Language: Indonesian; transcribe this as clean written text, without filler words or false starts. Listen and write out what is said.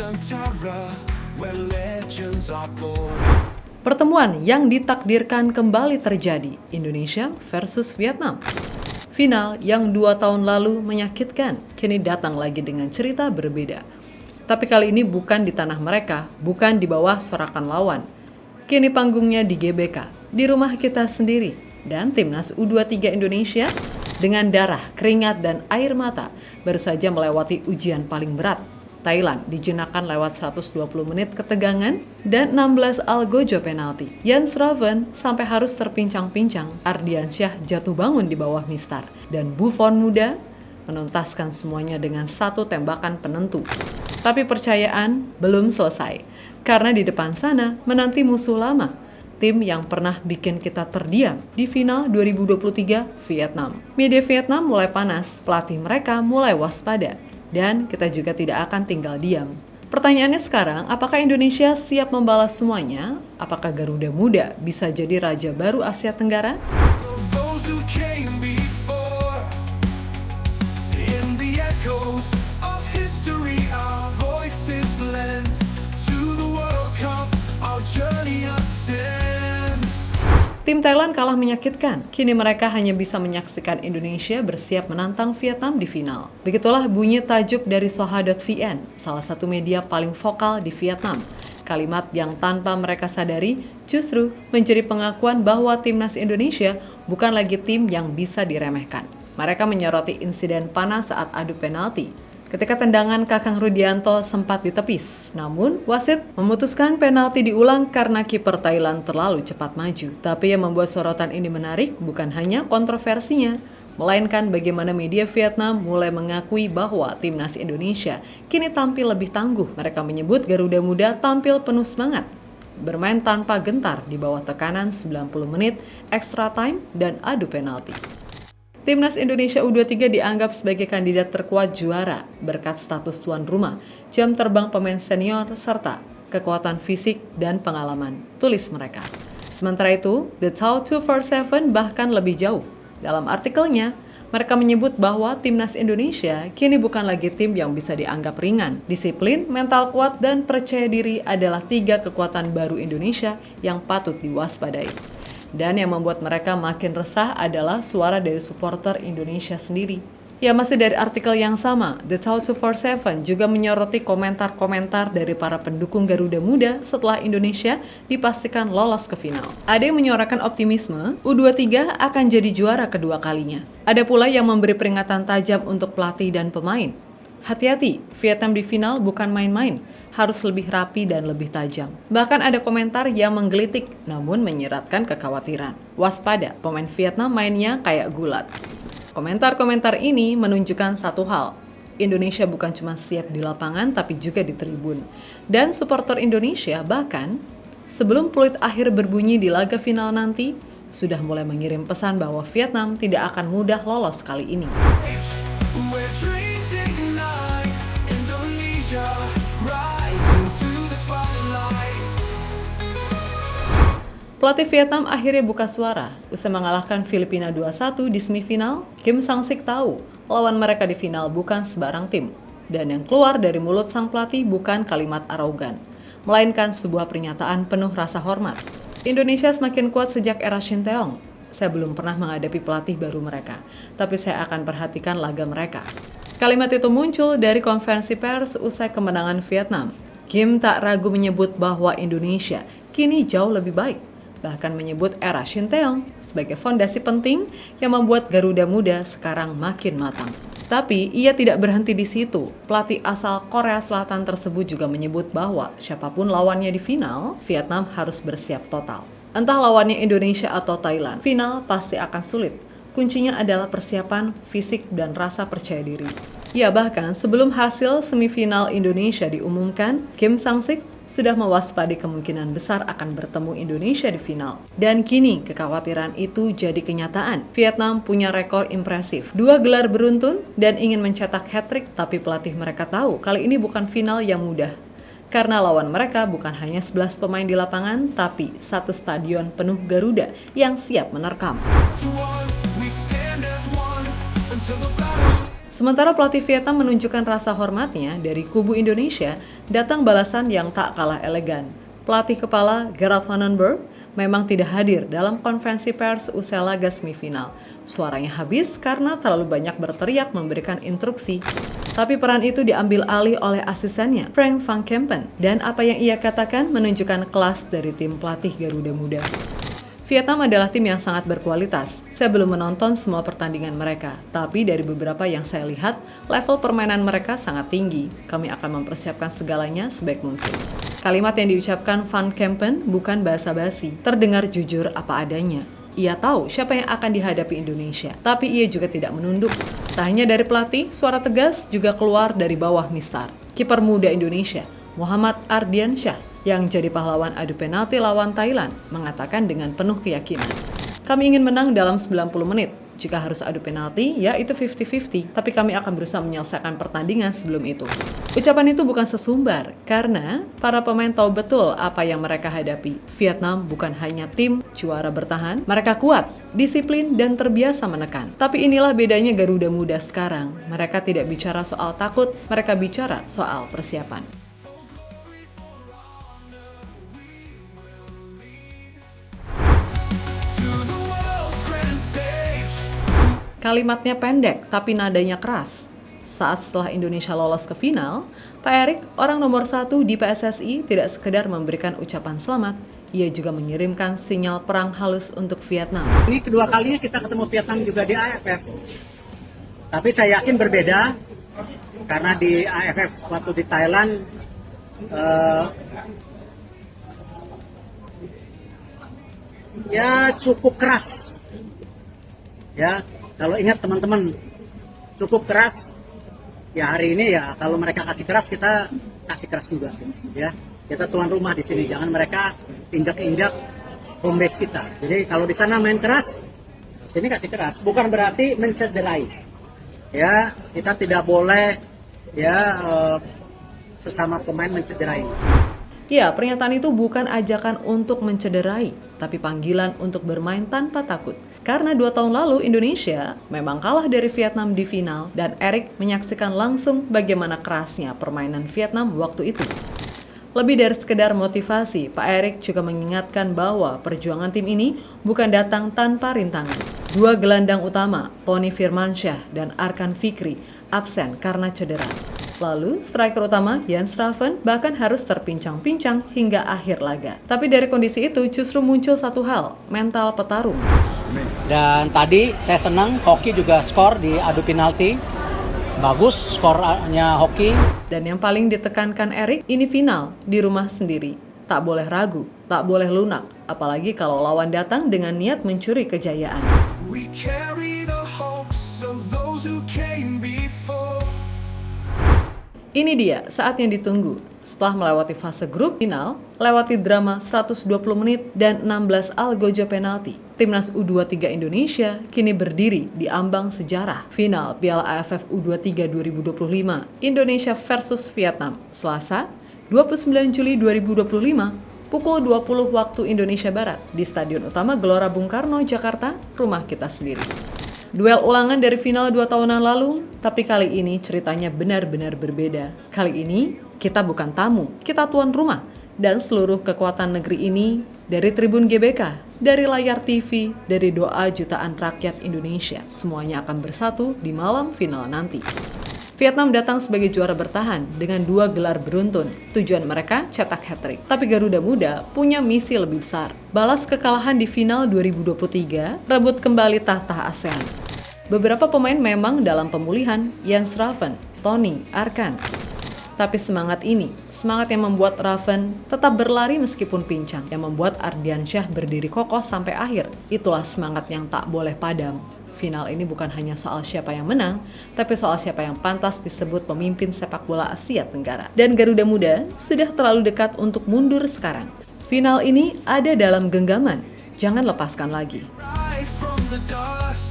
Nusantara, where legends are born. Pertemuan yang ditakdirkan kembali terjadi, Indonesia versus Vietnam. Final yang 2 tahun lalu menyakitkan, kini datang lagi dengan cerita berbeda. Tapi kali ini bukan di tanah mereka, bukan di bawah sorakan lawan. Kini panggungnya di GBK, di rumah kita sendiri. Dan timnas U23 Indonesia dengan darah, keringat, dan air mata baru saja melewati ujian paling berat. Thailand dijinakan lewat 120 menit ketegangan dan 16 algojo penalti. Jan Schroven sampai harus terpincang-pincang, Ardiansyah jatuh bangun di bawah mistar, dan Buffon muda menuntaskan semuanya dengan satu tembakan penentu. Tapi percayaan belum selesai, karena di depan sana menanti musuh lama, tim yang pernah bikin kita terdiam di final 2023 Vietnam. Media Vietnam mulai panas, pelatih mereka mulai waspada, dan kita juga tidak akan tinggal diam. Pertanyaannya sekarang, apakah Indonesia siap membalas semuanya? Apakah Garuda Muda bisa jadi raja baru Asia Tenggara? Those who came before, in the echoes of history, our voices blend. To the World Cup, our journey ascends. Tim Thailand kalah menyakitkan. Kini mereka hanya bisa menyaksikan Indonesia bersiap menantang Vietnam di final. Begitulah bunyi tajuk dari Soha.vn, salah satu media paling vokal di Vietnam. Kalimat yang tanpa mereka sadari justru menjadi pengakuan bahwa timnas Indonesia bukan lagi tim yang bisa diremehkan. Mereka menyoroti insiden panas saat adu penalti, ketika tendangan Kakang Rudianto sempat ditepis. Namun, wasit memutuskan penalti diulang karena kiper Thailand terlalu cepat maju. Tapi yang membuat sorotan ini menarik bukan hanya kontroversinya, melainkan bagaimana media Vietnam mulai mengakui bahwa timnas Indonesia kini tampil lebih tangguh. Mereka menyebut Garuda Muda tampil penuh semangat, bermain tanpa gentar di bawah tekanan 90 menit, extra time, dan adu penalti. Timnas Indonesia U23 dianggap sebagai kandidat terkuat juara berkat status tuan rumah, jam terbang pemain senior, serta kekuatan fisik dan pengalaman, tulis mereka. Sementara itu, The Tao 247 bahkan lebih jauh. Dalam artikelnya, mereka menyebut bahwa timnas Indonesia kini bukan lagi tim yang bisa dianggap ringan. Disiplin, mental kuat, dan percaya diri adalah 3 kekuatan baru Indonesia yang patut diwaspadai. Dan yang membuat mereka makin resah adalah suara dari supporter Indonesia sendiri. Ya, masih dari artikel yang sama, The Tao 247 juga menyoroti komentar-komentar dari para pendukung Garuda Muda setelah Indonesia dipastikan lolos ke final. Ada yang menyuarakan optimisme, U23 akan jadi juara kedua kalinya. Ada pula yang memberi peringatan tajam untuk pelatih dan pemain. Hati-hati, Vietnam di final bukan main-main, harus lebih rapi dan lebih tajam. Bahkan ada komentar yang menggelitik namun menyiratkan kekhawatiran. Waspada, pemain Vietnam mainnya kayak gulat. Komentar-komentar ini menunjukkan satu hal, Indonesia bukan cuma siap di lapangan tapi juga di tribun. Dan supporter Indonesia bahkan sebelum peluit akhir berbunyi di laga final nanti sudah mulai mengirim pesan bahwa Vietnam tidak akan mudah lolos kali ini. Where dreams ignite, Indonesia rising to the spotlight. Pelatih Vietnam akhirnya buka suara. Usai mengalahkan Filipina 2-1 di semifinal, Kim Sang-sik tahu lawan mereka di final bukan sebarang tim. Dan yang keluar dari mulut sang pelatih bukan kalimat arogan, melainkan sebuah pernyataan penuh rasa hormat. Indonesia semakin kuat sejak era Shin Tae-yong. Saya belum pernah menghadapi pelatih baru mereka, tapi saya akan perhatikan laga mereka. Kalimat itu muncul dari konferensi pers usai kemenangan Vietnam. Kim tak ragu menyebut bahwa Indonesia kini jauh lebih baik, bahkan menyebut era Shin Tae-yong sebagai fondasi penting yang membuat Garuda Muda sekarang makin matang. Tapi ia tidak berhenti di situ. Pelatih asal Korea Selatan tersebut juga menyebut bahwa siapapun lawannya di final, Vietnam harus bersiap total. Entah lawannya Indonesia atau Thailand, final pasti akan sulit. Kuncinya adalah persiapan, fisik, dan rasa percaya diri. Ya, bahkan sebelum hasil semifinal Indonesia diumumkan, Kim Sang-sik sudah mewaspadai kemungkinan besar akan bertemu Indonesia di final. Dan kini kekhawatiran itu jadi kenyataan. Vietnam punya rekor impresif, 2 gelar beruntun dan ingin mencetak hat-trick, tapi pelatih mereka tahu kali ini bukan final yang mudah. Karena lawan mereka bukan hanya 11 pemain di lapangan, tapi satu stadion penuh Garuda yang siap menerkam. Sementara pelatih Vietnam menunjukkan rasa hormatnya, dari kubu Indonesia datang balasan yang tak kalah elegan. Pelatih kepala Gerard Van den Berg memang tidak hadir dalam konferensi pers usai laga semifinal. Suaranya habis karena terlalu banyak berteriak memberikan instruksi. Tapi peran itu diambil alih oleh asistennya, Frank van Kempen. Dan apa yang ia katakan menunjukkan kelas dari tim pelatih Garuda Muda. Vietnam adalah tim yang sangat berkualitas. Saya belum menonton semua pertandingan mereka, tapi dari beberapa yang saya lihat, level permainan mereka sangat tinggi. Kami akan mempersiapkan segalanya sebaik mungkin. Kalimat yang diucapkan Van Kempen bukan basa-basi, terdengar jujur apa adanya. Ia tahu siapa yang akan dihadapi Indonesia, tapi ia juga tidak menunduk. Tak hanya dari pelatih, suara tegas juga keluar dari bawah Mistar. Kiper muda Indonesia, Muhammad Ardiansyah, yang jadi pahlawan adu penalti lawan Thailand, mengatakan dengan penuh keyakinan, "Kami ingin menang dalam 90 menit. Jika harus adu penalti, ya itu 50-50, tapi kami akan berusaha menyelesaikan pertandingan sebelum itu." Ucapan itu bukan sesumbar, karena para pemain tahu betul apa yang mereka hadapi. Vietnam bukan hanya tim juara bertahan, mereka kuat, disiplin, dan terbiasa menekan. Tapi inilah bedanya Garuda Muda sekarang. Mereka tidak bicara soal takut, mereka bicara soal persiapan. Kalimatnya pendek, tapi nadanya keras. Saat setelah Indonesia lolos ke final, Pak Erik, orang nomor 1 di PSSI, tidak sekedar memberikan ucapan selamat, ia juga mengirimkan sinyal perang halus untuk Vietnam. Ini kedua kalinya kita ketemu Vietnam juga di AFF. Tapi saya yakin berbeda, karena di AFF waktu di Thailand, ya cukup keras. Ya, kalau ingat teman-teman, cukup keras. Ya hari ini ya kalau mereka kasih keras, kita kasih keras juga. Ya, kita tuan rumah di sini, jangan mereka injak-injak home base kita. Jadi kalau di sana main keras, sini kasih keras. Bukan berarti mencederai. Ya, kita tidak boleh sesama pemain mencederai. Ya, pernyataan itu bukan ajakan untuk mencederai, tapi panggilan untuk bermain tanpa takut. Karena 2 tahun lalu Indonesia memang kalah dari Vietnam di final, dan Erik menyaksikan langsung bagaimana kerasnya permainan Vietnam waktu itu. Lebih dari sekedar motivasi, Pak Erik juga mengingatkan bahwa perjuangan tim ini bukan datang tanpa rintangan. 2 gelandang utama, Tony Firmansyah dan Arkan Fikri, absen karena cedera. Lalu, striker utama Jens Schraven bahkan harus terpincang-pincang hingga akhir laga. Tapi dari kondisi itu justru muncul satu hal, mental petarung. Dan tadi saya senang hoki juga skor di adu penalti. Bagus skornya hoki. Dan yang paling ditekankan Erik, ini final di rumah sendiri. Tak boleh ragu, tak boleh lunak. Apalagi kalau lawan datang dengan niat mencuri kejayaan. We carry the hopes of those who came before. Ini dia saat yang ditunggu. Setelah melewati fase grup final, lewati drama 120 menit dan 16 algojo penalti, Timnas U23 Indonesia kini berdiri di ambang sejarah final Piala AFF U23 2025 Indonesia versus Vietnam, Selasa, 29 Juli 2025, pukul 20 waktu Indonesia Barat di Stadion Utama Gelora Bung Karno, Jakarta, rumah kita sendiri. Duel ulangan dari final 2 tahunan lalu, tapi kali ini ceritanya benar-benar berbeda. Kali ini, kita bukan tamu, kita tuan rumah. Dan seluruh kekuatan negeri ini, dari Tribun GBK, dari layar TV, dari doa jutaan rakyat Indonesia, semuanya akan bersatu di malam final nanti. Vietnam datang sebagai juara bertahan dengan 2 gelar beruntun. Tujuan mereka cetak hat-trick. Tapi Garuda Muda punya misi lebih besar. Balas kekalahan di final 2023, rebut kembali tahta ASEAN. Beberapa pemain memang dalam pemulihan, Jens Schraven, Tony, Arkan. Tapi semangat ini, semangat yang membuat Raven tetap berlari meskipun pincang, yang membuat Ardiansyah berdiri kokoh sampai akhir. Itulah semangat yang tak boleh padam. Final ini bukan hanya soal siapa yang menang, tapi soal siapa yang pantas disebut pemimpin sepak bola Asia Tenggara. Dan Garuda Muda sudah terlalu dekat untuk mundur sekarang. Final ini ada dalam genggaman, jangan lepaskan lagi. Rise from the dust.